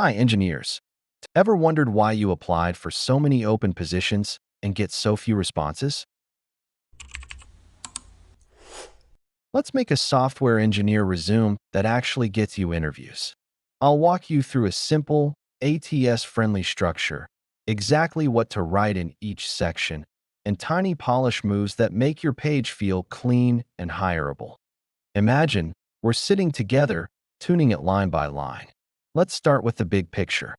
Hi, engineers. Ever wondered why you applied for so many open positions and get so few responses? Let's make a software engineer resume that actually gets you interviews. I'll walk you through a simple, ATS-friendly structure, exactly what to write in each section, and tiny polish moves that make your page feel clean and hireable. Imagine we're sitting together, tuning it line by line. Let's start with the big picture.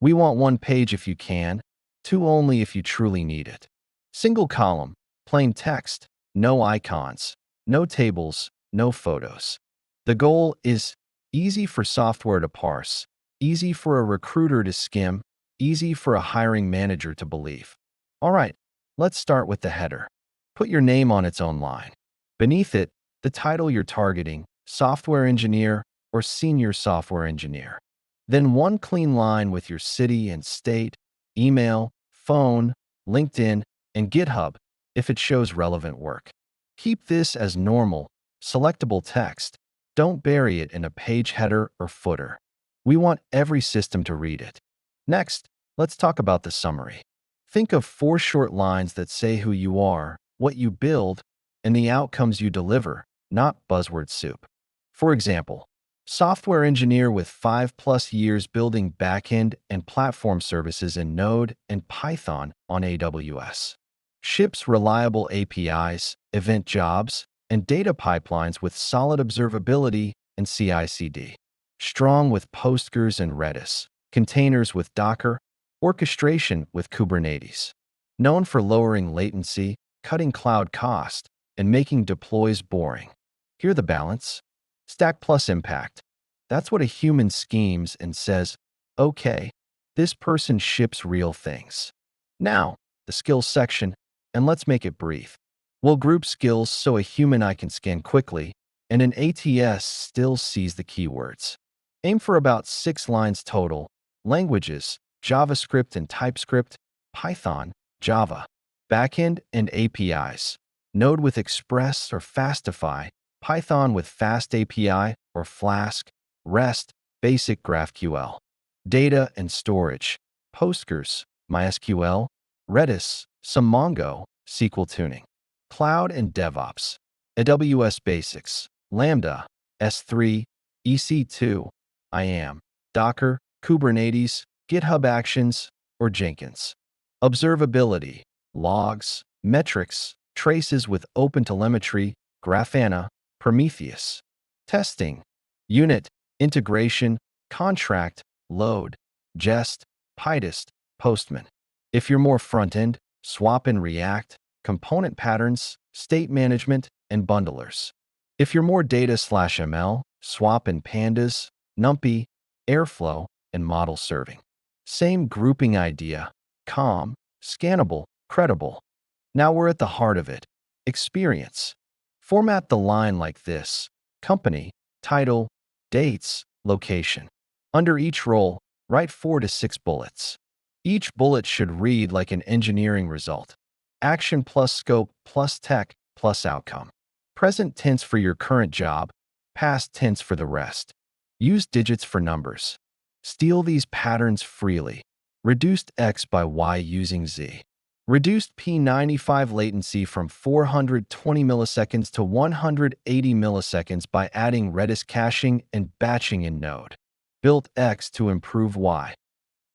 We want one page if you can, two only if you truly need it. Single column, plain text, no icons, no tables, no photos. The goal is easy for software to parse, easy for a recruiter to skim, easy for a hiring manager to believe. All right, let's start with the header. Put your name on its own line. Beneath it, the title you're targeting, software engineer or senior software engineer. Then one clean line with your city and state, email, phone, LinkedIn, and GitHub if it shows relevant work. Keep this as normal, selectable text. Don't bury it in a page header or footer. We want every system to read it. Next, let's talk about the summary. Think of 4 short lines that say who you are, what you build, and the outcomes you deliver, not buzzword soup. For example, software engineer with 5+ years building backend and platform services in Node and Python on AWS. Ships reliable APIs, event jobs, and data pipelines with solid observability and CI/CD. Strong with Postgres and Redis, containers with Docker, orchestration with Kubernetes. Known for lowering latency, cutting cloud cost, and making deploys boring. Hear the balance? Stack plus impact. That's what a human schemes and says, okay, this person ships real things. Now, the skills section, and let's make it brief. We'll group skills so a human eye can scan quickly, and an ATS still sees the keywords. Aim for about 6 lines total. Languages, JavaScript and TypeScript, Python, Java. Backend and APIs. Node with Express or Fastify, Python with Fast API or Flask, REST, Basic GraphQL. Data and storage, Postgres, MySQL, Redis, some Mongo, SQL tuning. Cloud and DevOps, AWS Basics, Lambda, S3, EC2, IAM, Docker, Kubernetes, GitHub Actions, or Jenkins. Observability, logs, metrics, traces with OpenTelemetry, Grafana, Prometheus. Testing, unit, integration, contract, load, jest, Pytest, Postman. If you're more front-end, swap and React, component patterns, state management, and bundlers. If you're more data/ML, swap and pandas, NumPy, Airflow, and model serving. Same grouping idea, calm, scannable, credible. Now we're at the heart of it. Experience. Format the line like this: company, title, dates, location. Under each role, write 4 to 6 bullets. Each bullet should read like an engineering result. Action plus scope plus tech plus outcome. Present tense for your current job, past tense for the rest. Use digits for numbers. Steal these patterns freely. Reduced X by Y using Z. Reduced P95 latency from 420 milliseconds to 180 milliseconds by adding Redis caching and batching in Node. Built X to improve Y.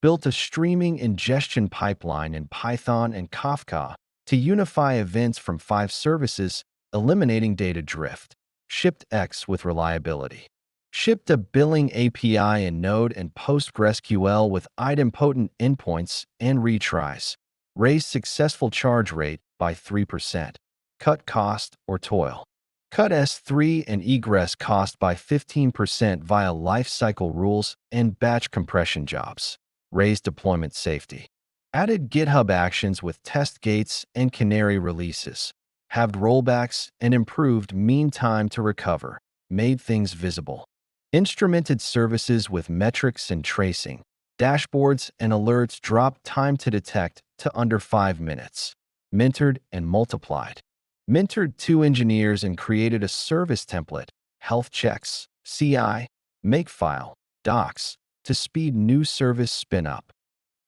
Built a streaming ingestion pipeline in Python and Kafka to unify events from 5 services, eliminating data drift. Shipped X with reliability. Shipped a billing API in Node and PostgreSQL with idempotent endpoints and retries. Raised successful charge rate by 3%. Cut cost or toil. Cut S3 and egress cost by 15% via lifecycle rules and batch compression jobs. Raised deployment safety. Added GitHub Actions with test gates and canary releases. Halved rollbacks and improved mean time to recover. Made things visible. Instrumented services with metrics and tracing. Dashboards and alerts dropped time to detect to under 5 minutes. Mentored and multiplied. Mentored 2 engineers and created a service template, health checks, CI, makefile, docs, to speed new service spin-up.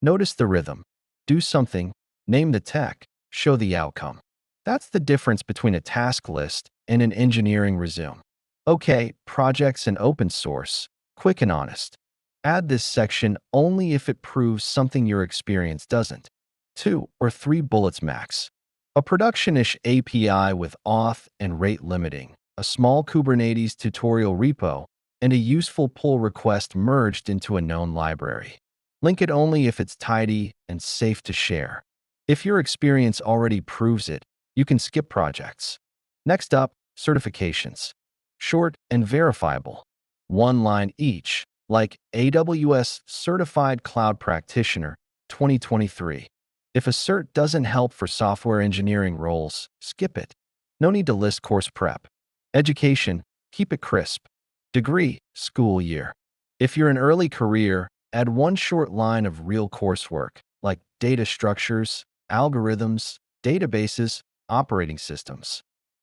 Notice the rhythm. Do something, name the tech, show the outcome. That's the difference between a task list and an engineering resume. Okay, projects and open source, quick and honest. Add this section only if it proves something your experience doesn't. 2 or 3 bullets max. A production-ish API with auth and rate limiting, a small Kubernetes tutorial repo, and a useful pull request merged into a known library. Link it only if it's tidy and safe to share. If your experience already proves it, you can skip projects. Next up, certifications. Short and verifiable. One line each, like AWS Certified Cloud Practitioner 2023. If a cert doesn't help for software engineering roles, skip it. No need to list course prep. Education, keep it crisp. Degree, school year. If you're an early career, add one short line of real coursework, like data structures, algorithms, databases, operating systems.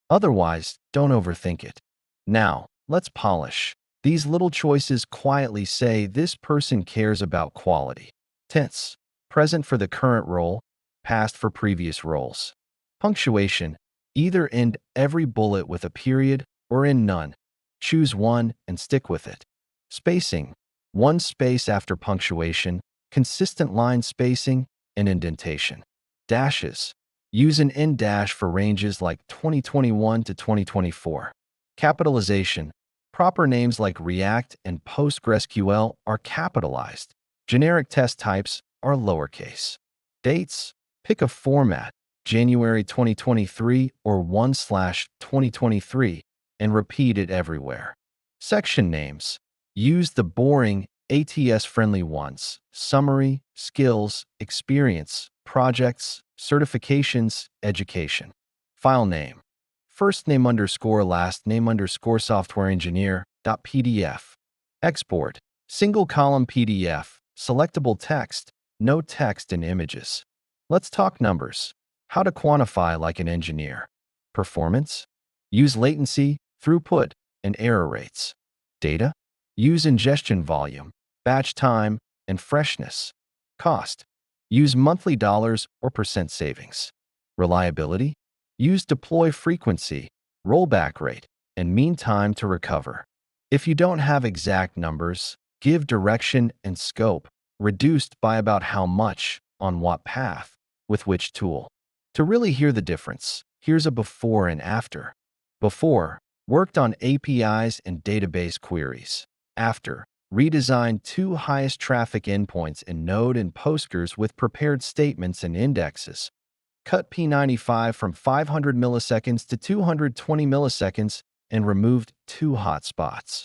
Otherwise, don't overthink it. Now, let's polish. These little choices quietly say this person cares about quality. Tense. Present for the current role, past for previous roles. Punctuation. Either end every bullet with a period or in none. Choose one and stick with it. Spacing. One space after punctuation, consistent line spacing, and indentation. Dashes. Use an end dash for ranges like 2021 to 2024. Capitalization. Proper names like React and PostgreSQL are capitalized. Generic test types are lowercase. Dates. Pick a format, January 2023 or 1/2023, and repeat it everywhere. Section names. Use the boring ATS-friendly ones: summary, skills, experience, projects, certifications, education. File name. First name underscore last name underscore software engineer.pdf. Export. Single column PDF. Selectable text. No text and images. Let's talk numbers. How to quantify like an engineer. Performance. Use latency, throughput, and error rates. Data. Use ingestion volume, batch time, and freshness. Cost. Use monthly dollars or percent savings. Reliability. Use deploy frequency, rollback rate, and mean time to recover. If you don't have exact numbers, give direction and scope, reduced by about how much, on what path, with which tool. To really hear the difference, here's a before and after. Before, worked on APIs and database queries. After, redesigned 2 highest traffic endpoints in Node and Postgres with prepared statements and indexes. Cut P95 from 500 milliseconds to 220 milliseconds and removed 2 hotspots.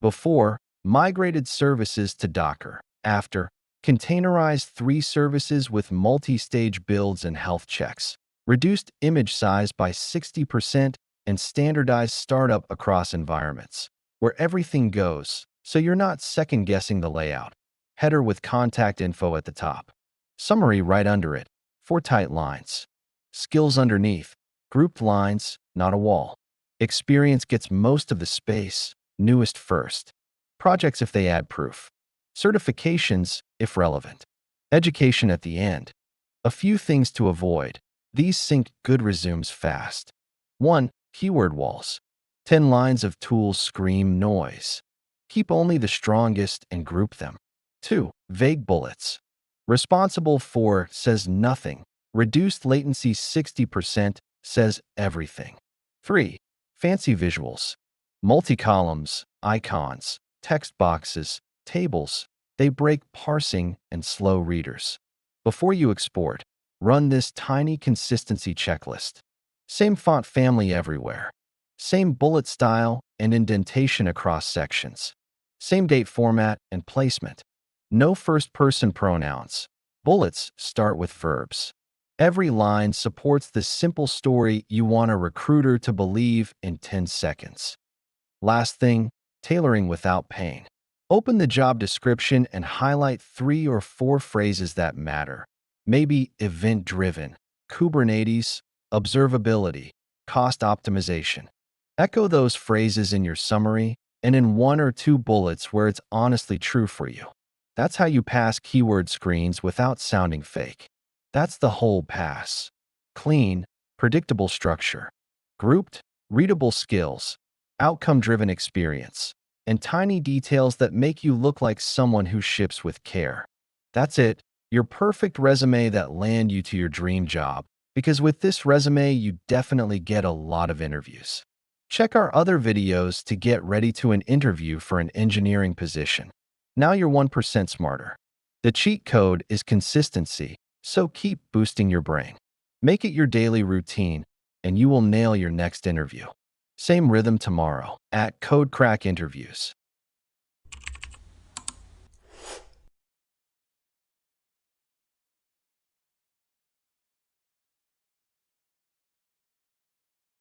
Before, migrated services to Docker. After, containerized 3 services with multi-stage builds and health checks. Reduced image size by 60% and standardized startup across environments, where everything goes, so you're not second-guessing the layout. Header with contact info at the top. Summary right under it. 4 tight lines. Skills underneath. Grouped lines, not a wall. Experience gets most of the space, newest first. Projects if they add proof. Certifications if relevant. Education at the end. A few things to avoid. These sync good resumes fast. 1. Keyword walls. 10 lines of tools scream noise. Keep only the strongest and group them. 2. Vague bullets. Responsible for says nothing. Reduced latency 60% says everything. 3. Fancy visuals. Multi-columns, icons, text boxes, tables. They break parsing and slow readers. Before you export, run this tiny consistency checklist. Same font family everywhere. Same bullet style and indentation across sections. Same date format and placement. No first-person pronouns. Bullets start with verbs. Every line supports the simple story you want a recruiter to believe in 10 seconds. Last thing, tailoring without pain. Open the job description and highlight 3 or 4 phrases that matter. Maybe event-driven, Kubernetes, observability, cost optimization. Echo those phrases in your summary, and in 1 or 2 bullets where it's honestly true for you. That's how you pass keyword screens without sounding fake. That's the whole pass. Clean, predictable structure. Grouped, readable skills. Outcome-driven experience. And tiny details that make you look like someone who ships with care. That's it, your perfect resume that land you to your dream job. Because with this resume, you definitely get a lot of interviews. Check our other videos to get ready to an interview for an engineering position. Now you're 1% smarter. The cheat code is consistency, so keep boosting your brain. Make it your daily routine, and you will nail your next interview. Same rhythm tomorrow at Code Crack Interviews.